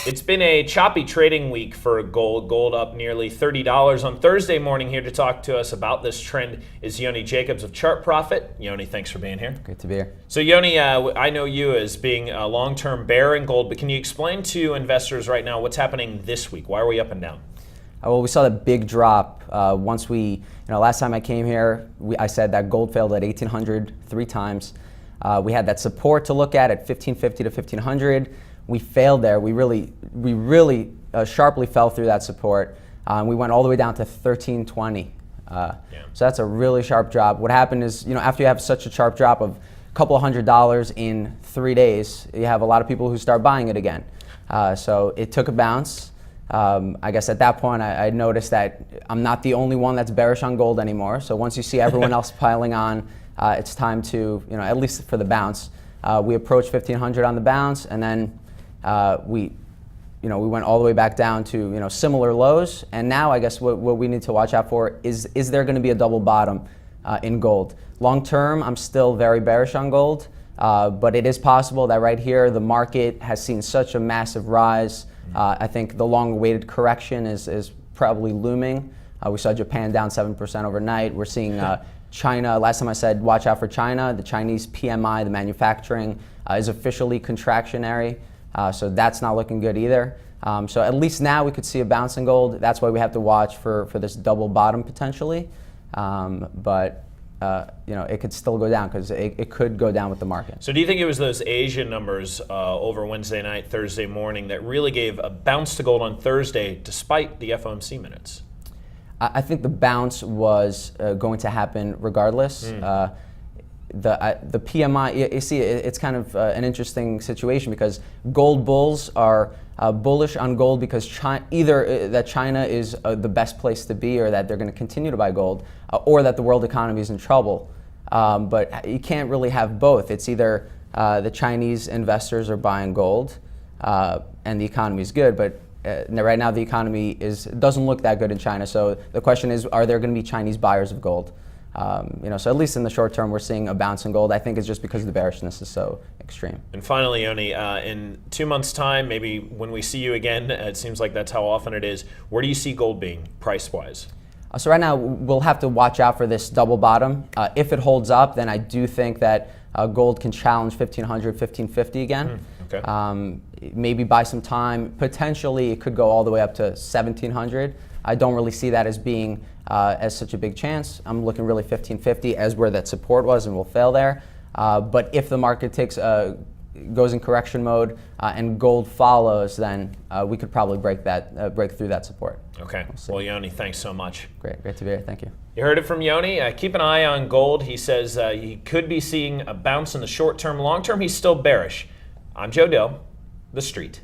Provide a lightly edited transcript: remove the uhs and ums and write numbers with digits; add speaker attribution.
Speaker 1: It's been a choppy trading week for gold. Gold up nearly $30 on Thursday morning. Here to talk to us about this trend is Yoni Jacobs of Chart Profit. Yoni, thanks for being here.
Speaker 2: Good to be here.
Speaker 1: So Yoni, I know you as being a long-term bear in gold, but can you explain to investors right now what's happening this week? Why are we up and down?
Speaker 2: Well, we saw that big drop once last time I came here, I said that gold failed at 1,800 three times. We had that support to look at 1,550 to 1,500. We failed there. We really sharply fell through that support. We went all the way down to 1,320. So that's a really sharp drop. What happened is, after you have such a sharp drop of a couple $100 in 3 days, you have a lot of people who start buying it again. So it took a bounce. I guess at that point I noticed that I'm not the only one that's bearish on gold anymore. So once you see everyone else piling on, it's time to, at least for the bounce. We approached 1,500 on the bounce, and then we went all the way back down to similar lows. And now I guess what we need to watch out for is there going to be a double bottom in gold? Long term, I'm still very bearish on gold, but it is possible that right here the market has seen such a massive rise. I think the long-awaited correction is probably looming. We saw Japan down 7% overnight. We're seeing China, last time I said watch out for China, the Chinese PMI, the manufacturing, is officially contractionary. So that's not looking good either. So at least now we could see a bounce in gold. That's why we have to watch for this double bottom potentially. But it could still go down because it could go down with the market.
Speaker 1: So do you think it was those Asian numbers over Wednesday night, Thursday morning that really gave a bounce to gold on Thursday despite the FOMC minutes?
Speaker 2: I think the bounce was going to happen regardless. The PMI, you see, it's kind of an interesting situation because gold bulls are bullish on gold because either that China is the best place to be, or that they're going to continue to buy gold, or that the world economy is in trouble. But you can't really have both. It's either the Chinese investors are buying gold and the economy is good, but right now the economy doesn't look that good in China. So the question is, are there going to be Chinese buyers of gold? So at least in the short term, we're seeing a bounce in gold. I think it's just because the bearishness is so extreme.
Speaker 1: And finally, Yoni, in 2 months' time, maybe when we see you again, it seems like that's how often it is. Where do you see gold being price-wise?
Speaker 2: So right now, we'll have to watch out for this double bottom. If it holds up, then I do think that gold can challenge 1,500, 1,550 again.
Speaker 1: Okay.
Speaker 2: Maybe buy some time. Potentially, it could go all the way up to 1,700. I don't really see that as being as such a big chance. I'm looking really 1,550 as where that support was, and we'll fail there. But if the market goes in correction mode and gold follows, then we could probably break through that support.
Speaker 1: Okay. Well, Yoni, thanks so much.
Speaker 2: Great to be here. Thank you.
Speaker 1: You heard it from Yoni. Keep an eye on gold. He says he could be seeing a bounce in the short term. Long term, he's still bearish. I'm Deaux, The Street.